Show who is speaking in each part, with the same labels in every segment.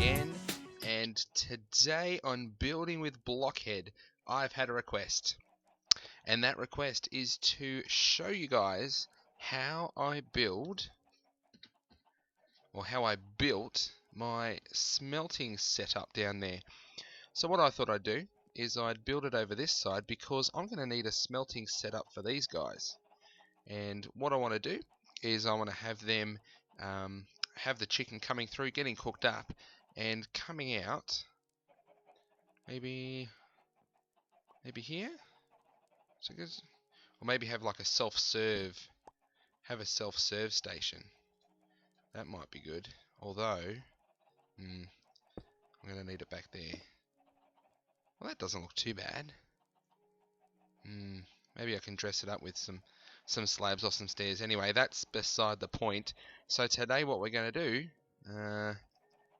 Speaker 1: again, and today on Building with Blockhead, I've had a request, and that request is to show you guys how I built my smelting setup down there. So what I thought I'd do is I'd build it over this side because I'm going to need a smelting setup for these guys. And what I want to do is I want to have them have the chicken coming through, getting cooked up, and coming out maybe here. So or maybe have like a self-serve, station. That might be good. Although, I'm gonna need it back there. Well, that doesn't look too bad. Maybe I can dress it up with some slabs or some stairs. Anyway, that's beside the point. So today what we're going to do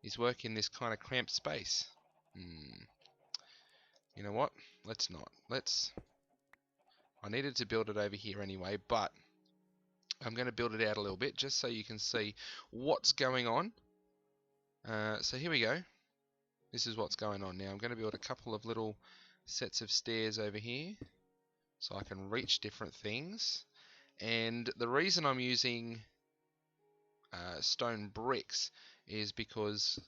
Speaker 1: is work in this kind of cramped space. You know what? Let's not. I needed to build it over here anyway, but I'm going to build it out a little bit just so you can see what's going on. So here we go. This is what's going on now. I'm going to build a couple of little sets of stairs over here so I can reach different things. And the reason I'm using stone bricks is because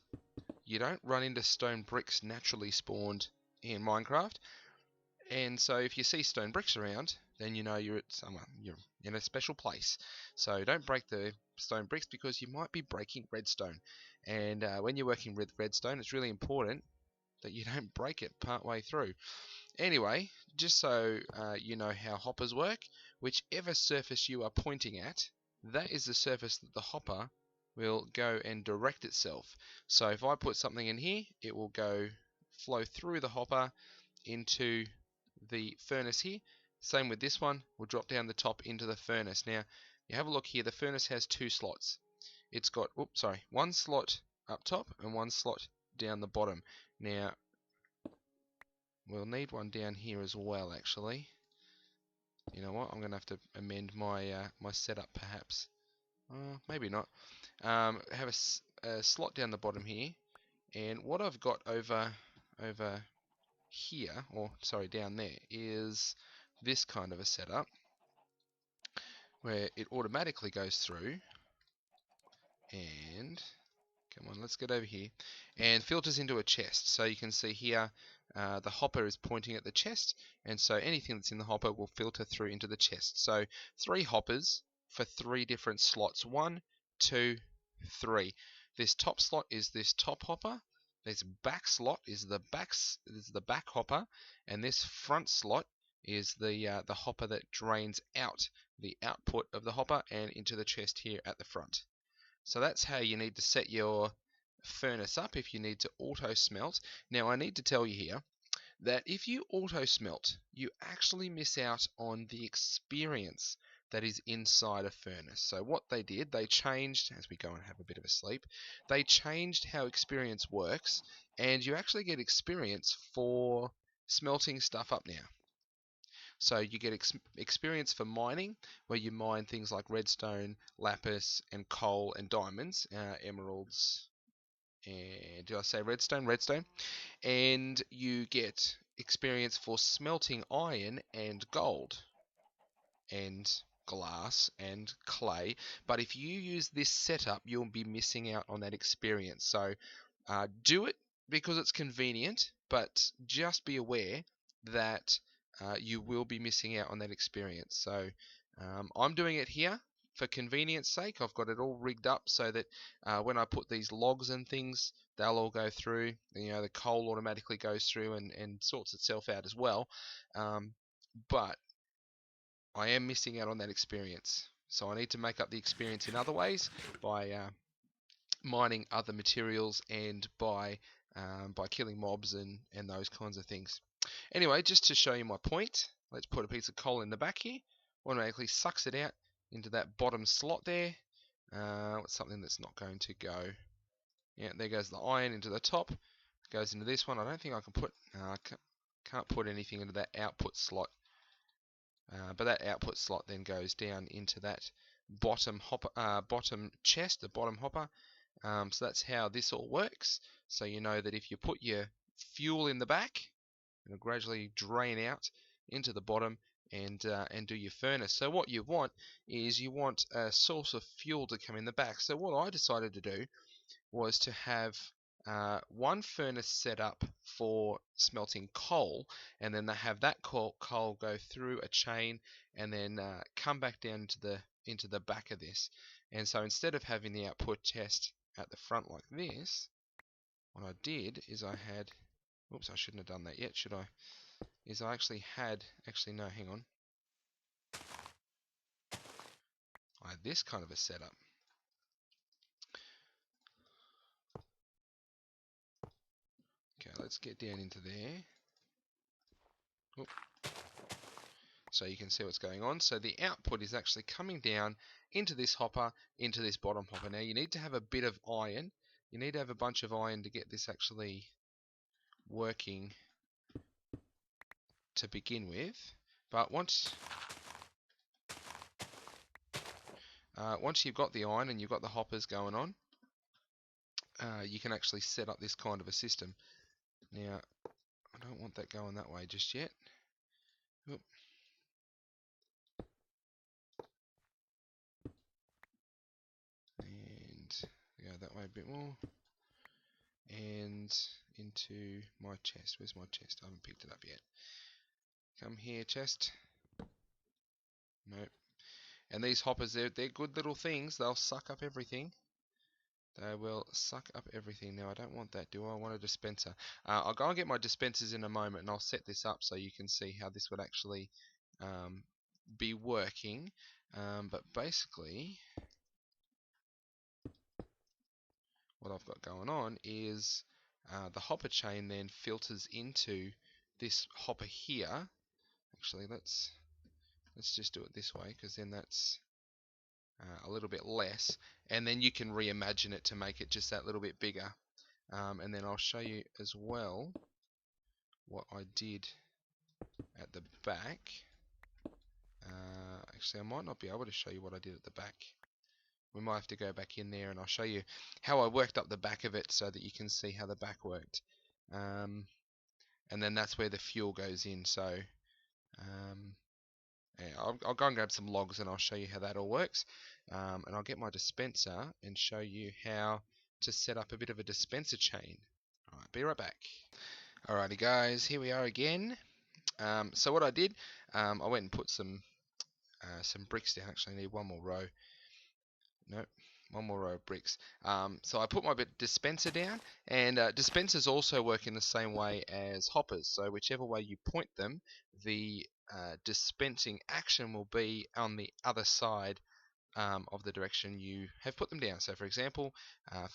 Speaker 1: you don't run into stone bricks naturally spawned in Minecraft. And so if you see stone bricks around, then you know you're in a special place. So don't break the stone bricks because you might be breaking redstone. And when you're working with redstone, it's really important that you don't break it part way through. Anyway, just so you know how hoppers work, whichever surface you are pointing at, that is the surface that the hopper will go and direct itself. So if I put something in here, it will flow through the hopper into the furnace here. Same with this one, will drop down the top into the furnace. Now, you have a look here, the furnace has two slots. It's got, one slot up top and one slot down the bottom. Now, we'll need one down here as well, actually. You know what? I'm going to have to amend my my setup, perhaps. Maybe not. Have a slot down the bottom here, and what I've got over here, down there, is this kind of a setup where it automatically goes through and come on, let's get over here, and filters into a chest. So you can see here the hopper is pointing at the chest, and so anything that's in the hopper will filter through into the chest. So 3 hoppers for 3 different slots. 1, 2, 3. This top slot is this top hopper. This back slot is the back hopper, and this front slot is the hopper that drains out the output of the hopper and into the chest here at the front. So that's how you need to set your furnace up if you need to auto smelt. Now I need to tell you here that if you auto smelt, you actually miss out on the experience that is inside a furnace. So what they did, they changed, as we go and have a bit of a sleep, they changed how experience works, and you actually get experience for smelting stuff up now. So you get experience for mining, where you mine things like redstone, lapis, and coal and diamonds, emeralds, and did I say redstone? Redstone. And you get experience for smelting iron and gold and glass and clay. But if you use this setup, you'll be missing out on that experience. So do it because it's convenient, but just be aware that you will be missing out on that experience. So I'm doing it here for convenience sake. I've got it all rigged up so that when I put these logs and things, they'll all go through. You know, the coal automatically goes through and sorts itself out as well. But I am missing out on that experience. So I need to make up the experience in other ways by mining other materials and by killing mobs and those kinds of things. Anyway, just to show you my point, let's put a piece of coal in the back here. Automatically sucks it out into that bottom slot there. What's something that's not going to go? Yeah, there goes the iron into the top. Goes into this one. I don't think I can put. Can't put anything into that output slot. But that output slot then goes down into that bottom hopper, bottom chest, the bottom hopper. So that's how this all works. so you know that if you put your fuel in the back, it'll gradually drain out into the bottom and do your furnace. So what you want is you want a source of fuel to come in the back. So what I decided to do was to have one furnace set up for smelting coal, and then they have that coal go through a chain and then come back down into the back of this. And so instead of having the output chest at the front like this, what I did is I had, oops, I shouldn't have done that yet, should I? Is I actually had, actually no, hang on. I had this kind of a setup. Okay, let's get down into there. Oop. So you can see what's going on. So the output is actually coming down into this hopper, into this bottom hopper. Now you need to have a bit of iron. You need to have a bunch of iron to get this actually working to begin with. But once you've got the iron and you've got the hoppers going on, you can actually set up this kind of a system. Now, I don't want that going that way just yet. Oop. And go that way a bit more. And into my chest. Where's my chest? I haven't picked it up yet. Come here, chest. Nope. And these hoppers, they're good little things. They'll suck up everything. They will suck up everything. Now, I don't want that, do I? I want a dispenser. I'll go and get my dispensers in a moment, and I'll set this up so you can see how this would actually be working. But basically, what I've got going on is the hopper chain then filters into this hopper here. Actually, let's just do it this way, because then that's a little bit less, and then you can reimagine it to make it just that little bit bigger. And then I'll show you as well what I did at the back. Actually, I might not be able to show you what I did at the back. We might have to go back in there and I'll show you how I worked up the back of it so that you can see how the back worked. And then that's where the fuel goes in. So yeah, I'll go and grab some logs and I'll show you how that all works. And I'll get my dispenser and show you how to set up a bit of a dispenser chain. Alright, be right back. Alrighty guys, here we are again. So what I did, I went and put some bricks down. Actually, I need one more row. Nope, one more row of bricks. So I put my dispenser down, and dispensers also work in the same way as hoppers. So whichever way you point them, the dispensing action will be on the other side of the direction you have put them down. So for example,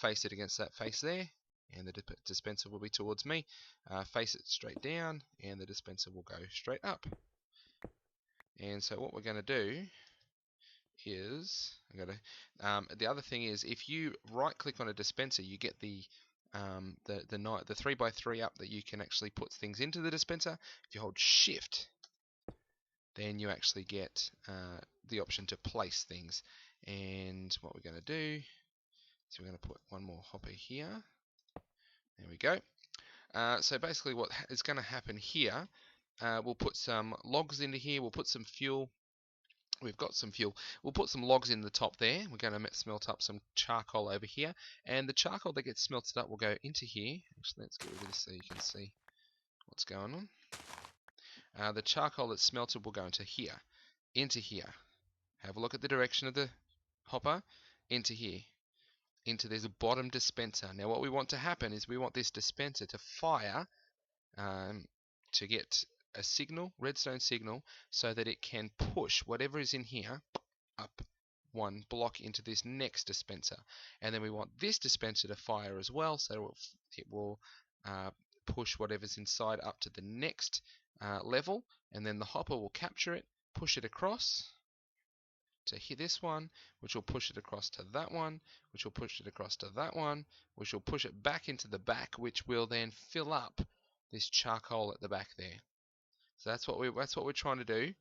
Speaker 1: face it against that face there, and the dispenser will be towards me. Face it straight down, and the dispenser will go straight up. And so what we're going to do is, the other thing is, if you right click on a dispenser, you get the 3x3 up that you can actually put things into the dispenser. If you hold shift, then you actually get the option to place things. And what we're going to do is we're going to put one more hopper here. There we go. So basically what is going to happen here, we'll put some logs into here, we'll put some fuel. We've got some fuel. We'll put some logs in the top there. We're going to smelt up some charcoal over here. And the charcoal that gets smelted up will go into here. Actually, let's get rid of this so you can see what's going on. The charcoal that's smelted will go into here. Into here. Have a look at the direction of the hopper. Into here. Into this bottom dispenser. Now what we want to happen is we want this dispenser to fire to get a signal, redstone signal, so that it can push whatever is in here up one block into this next dispenser. And then we want this dispenser to fire as well, so it will push whatever's inside up to the next level, and then the hopper will capture it, push it across to hit this one, which will push it across to that one, which will push it across to that one, which will push it back into the back, which will then fill up this charcoal at the back there. So that's what we're trying to do.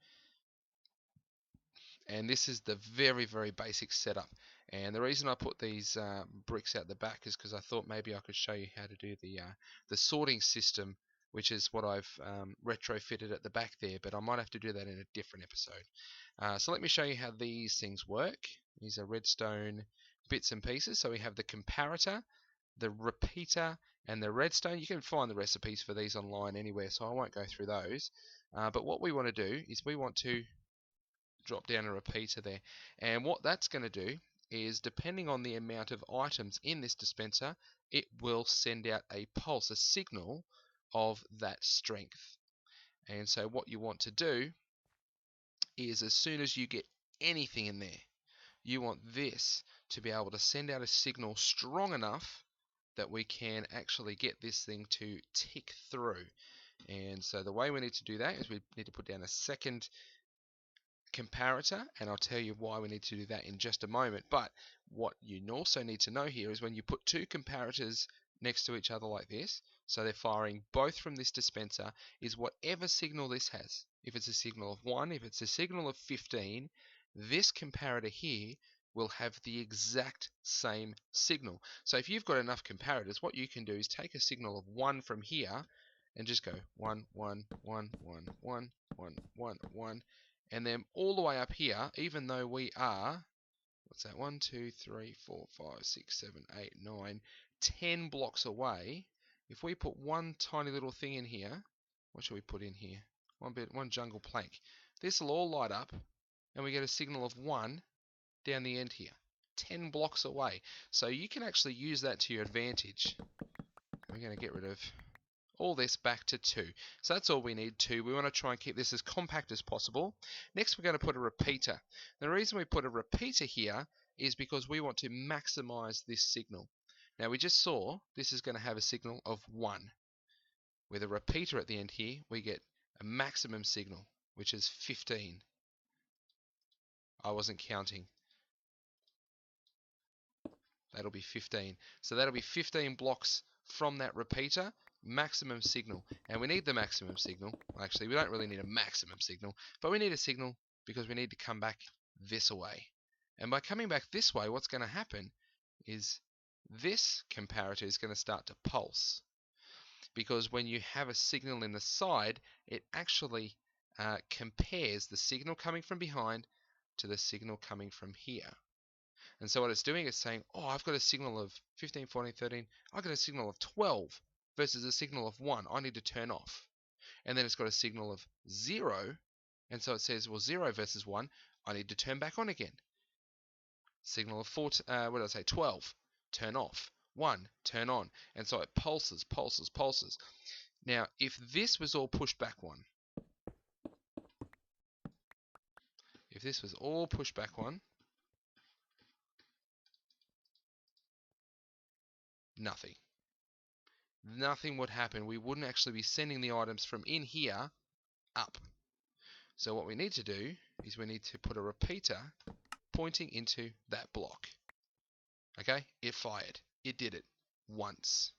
Speaker 1: And this is the very, very basic setup. And the reason I put these bricks out the back is because I thought maybe I could show you how to do the sorting system, which is what I've retrofitted at the back there, but I might have to do that in a different episode. So let me show you how these things work. These are redstone bits and pieces. So we have the comparator, the repeater, and the redstone. You can find the recipes for these online anywhere, so I won't go through those. But what we want to do is we want to drop down a repeater there. And what that's going to do is, depending on the amount of items in this dispenser, it will send out a pulse, a signal of that strength. And so what you want to do is, as soon as you get anything in there, you want this to be able to send out a signal strong enough that we can actually get this thing to tick through. And so the way we need to do that is we need to put down a second comparator, and I'll tell you why we need to do that in just a moment. But what you also need to know here is when you put two comparators next to each other like this, so they're firing both from this dispenser, is whatever signal this has. If it's a signal of 1, if it's a signal of 15, this comparator here will have the exact same signal. So if you've got enough comparators, what you can do is take a signal of 1 from here and just go 1, 1, 1, 1, 1, 1, 1, 1, and then all the way up here, even though we are, what's that, 1, 2, 3, 4, 5, 6, 7, 8, 9, 10 blocks away, if we put one tiny little thing in here, what should we put in here? One jungle plank. This will all light up, and we get a signal of 1 down the end here, 10 blocks away. So you can actually use that to your advantage. We're going to get rid of all this back to 2. So that's all we need, 2. We want to try and keep this as compact as possible. Next, we're going to put a repeater. The reason we put a repeater here is because we want to maximize this signal. Now, we just saw this is going to have a signal of 1. With a repeater at the end here, we get a maximum signal, which is 15. I wasn't counting. That'll be 15. So that'll be 15 blocks from that repeater, maximum signal. And we need the maximum signal. Actually, we don't really need a maximum signal, but we need a signal because we need to come back this way. And by coming back this way, what's going to happen is this comparator is going to start to pulse. Because when you have a signal in the side, it actually compares the signal coming from behind to the signal coming from here. And so what it's doing is saying, oh, I've got a signal of 15, 14, 13. I've got a signal of 12 versus a signal of 1. I need to turn off. And then it's got a signal of 0. And so it says, well, 0 versus 1. I need to turn back on again. Signal of 12. Turn off. 1. Turn on. And so it pulses, pulses, pulses. Now, if this was all pushed back 1. If this was all pushed back 1. Nothing. Nothing would happen. We wouldn't actually be sending the items from in here up. So what we need to do is we need to put a repeater pointing into that block. Okay, it fired. It did it once.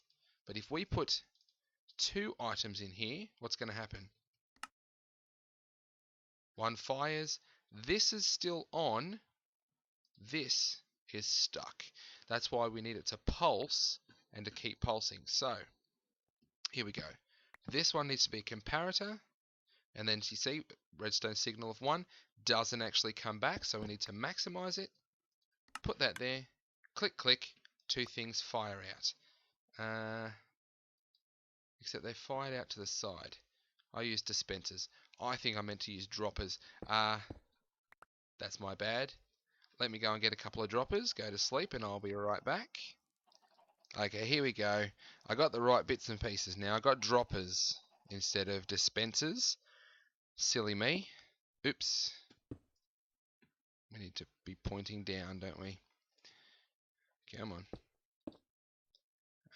Speaker 1: But if we put 2 items in here, what's going to happen? 1 fires. This is still on. This is stuck. That's why we need it to pulse and to keep pulsing. So here we go. This one needs to be a comparator, and then you see redstone signal of 1 doesn't actually come back, so we need to maximize it. Put that there. Click, click. 2 things fire out. Except they fired out to the side. I used dispensers. I think I meant to use droppers. That's my bad. Let me go and get a couple of droppers, go to sleep, and I'll be right back. Okay, here we go. I got the right bits and pieces now. I got droppers instead of dispensers. Silly me. Oops. We need to be pointing down, don't we? Come on.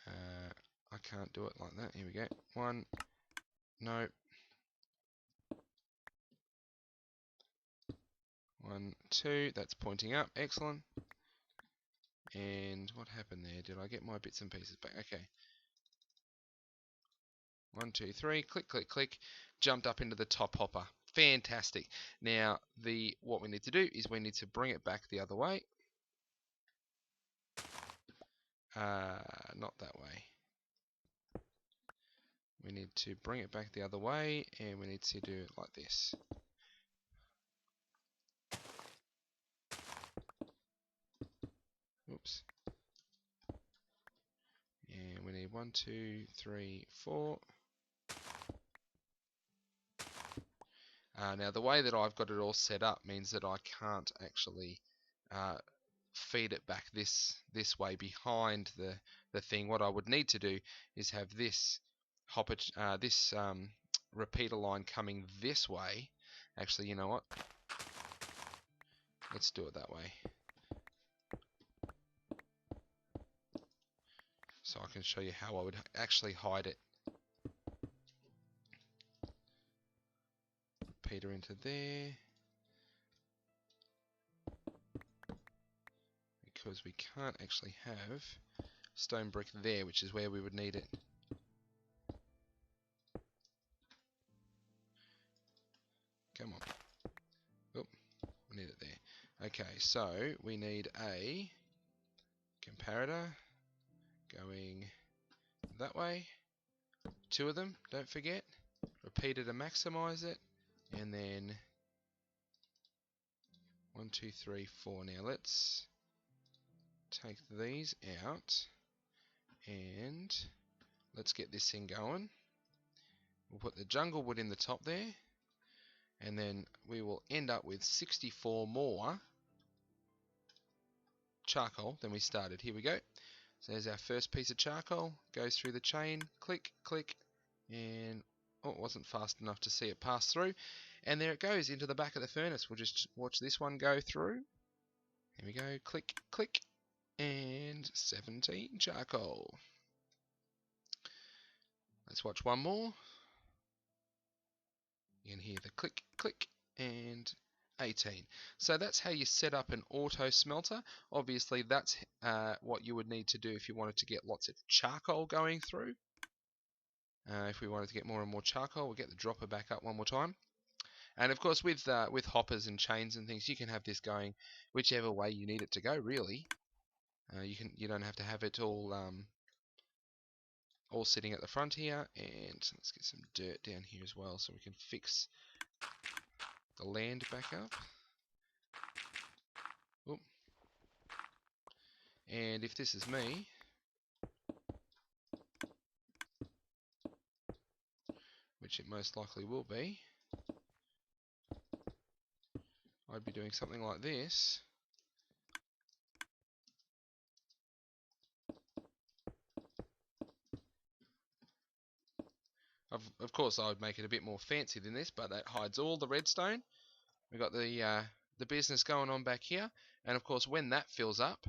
Speaker 1: I can't do it like that. Here we go. 1. No. 1, 2. That's pointing up. Excellent. And what happened there? Did I get my bits and pieces back? Okay. 1, 2, 3. Click, click, click. Jumped up into the top hopper. Fantastic. Now, what we need to do is we need to bring it back the other way. Not that way. We need to bring it back the other way, and we need to do it like this. Oops. And we need 1, 2, 3, 4. Now the way that I've got it all set up means that I can't actually feed it back this way behind the thing. What I would need to do is have this hopper, this repeater line coming this way. Actually, you know what? Let's do it that way. So I can show you how I would actually hide it. Repeater into there. Because we can't actually have stone brick there, which is where we would need it. Come on. Oh, we need it there. Okay, so we need a comparator going that way. 2 of them, don't forget. Repeater to maximize it. And then 1, 2, 3, 4. Now let's take these out and let's get this thing going. We'll put the jungle wood in the top there, and then we will end up with 64 more charcoal than we started. Here we go. So there's our first piece of charcoal, goes through the chain, click, click, and oh, it wasn't fast enough to see it pass through, and there it goes into the back of the furnace. We'll just watch this one go through. Here we go, click, click, and 17 charcoal. Let's watch one more. You can hear the click, click, and 18. So that's how you set up an auto smelter. Obviously, that's what you would need to do if you wanted to get lots of charcoal going through. If we wanted to get more and more charcoal, we'll get the dropper back up one more time. And of course, with hoppers and chains and things, you can have this going whichever way you need it to go. Really, you don't have to have it all sitting at the front here. And let's get some dirt down here as well, so we can fix the land back up. Oop. And if this is me, which it most likely will be, I'd be doing something like this. Of course, I would make it a bit more fancy than this, but that hides all the redstone. We've got the business going on back here, and of course, when that fills up,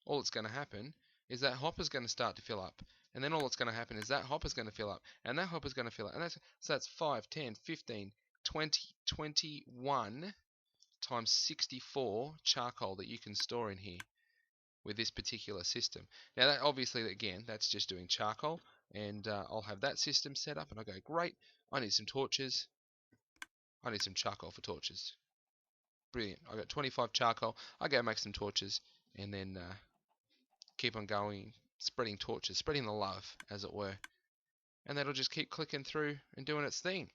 Speaker 1: all that's going to happen is that hopper's going to start to fill up, and then all that's going to happen is that hopper's going to fill up, and that hopper's going to fill up, and that's 5, 10, 15, 20, 21 times 64 charcoal that you can store in here with this particular system. Now, that obviously, again, that's just doing charcoal, and I'll have that system set up, and I go, great, I need some torches. I need some charcoal for torches. Brilliant. I got 25 charcoal. I go make some torches, and then keep on going, spreading torches, spreading the love, as it were. And that'll just keep clicking through and doing its thing.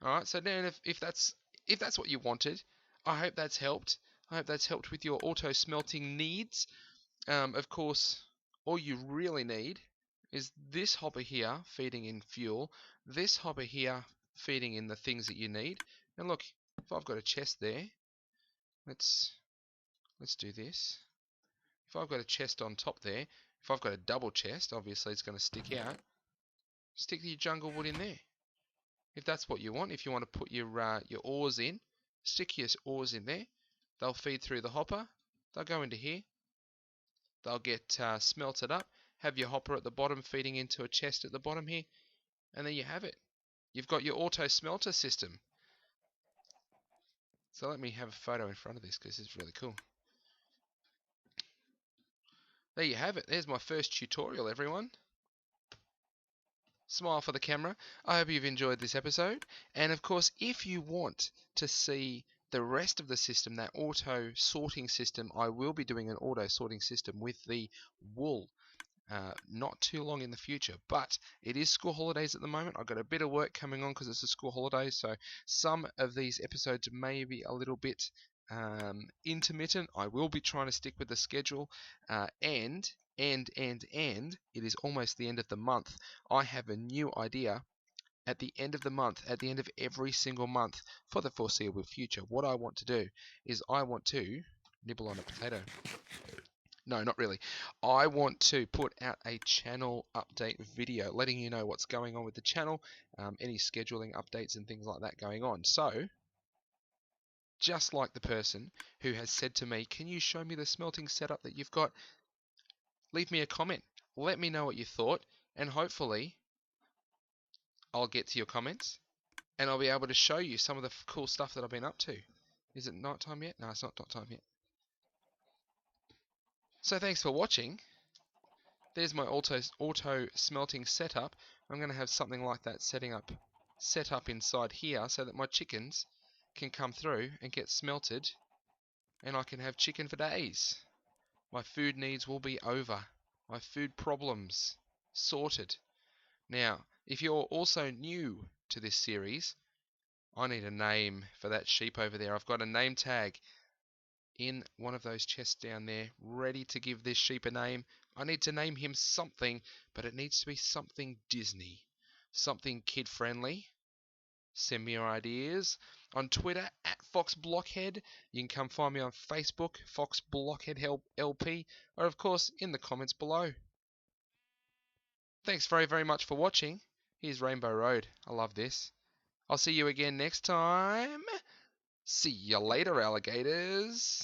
Speaker 1: Alright, so then if that's what you wanted, I hope that's helped. I hope that's helped with your auto-smelting needs. Of course, all you really need is this hopper here feeding in fuel, this hopper here feeding in the things that you need. And look, if I've got a chest there, let's do this. If I've got a chest on top there, if I've got a double chest, obviously it's going to stick out. Stick your jungle wood in there. If that's what you want, if you want to put your ores in, stick your ores in there. They'll feed through the hopper. They'll go into here. They'll get smelted up. Have your hopper at the bottom feeding into a chest at the bottom here. And there you have it. You've got your auto smelter system. So let me have a photo in front of this because it's really cool. There you have it. There's my first tutorial, everyone. Smile for the camera. I hope you've enjoyed this episode. And of course, if you want to see The rest of the system, that auto sorting system, I will be doing an auto sorting system with the wool not too long in the future. But it is school holidays at the moment. I've got a bit of work coming on because it's a school holiday, so some of these episodes may be a little bit intermittent. I will be trying to stick with the schedule, and it is almost the end of the month. I have a new idea at the end of the month, at the end of every single month for the foreseeable future. What I want to do is I want to nibble on a potato. No, not really. I want to put out a channel update video letting you know what's going on with the channel, any scheduling updates and things like that going on. So, just like the person who has said to me, can you show me the smelting setup that you've got? Leave me a comment. Let me know what you thought, and hopefully I'll get to your comments and I'll be able to show you some of the cool stuff that I've been up to. Is it night time yet? No, it's not night time yet. So thanks for watching. There's my auto smelting setup. I'm going to have something like that set up inside here so that my chickens can come through and get smelted, and I can have chicken for days. My food needs will be over. My food problems sorted. Now, if you're also new to this series, I need a name for that sheep over there. I've got a name tag in one of those chests down there, ready to give this sheep a name. I need to name him something, but it needs to be something Disney, something kid-friendly. Send me your ideas on Twitter at FoxBlockhead. You can come find me on Facebook, FoxBlockheadlp, or of course in the comments below. Thanks very, very much for watching. Here's Rainbow Road. I love this. I'll see you again next time. See you later, alligators.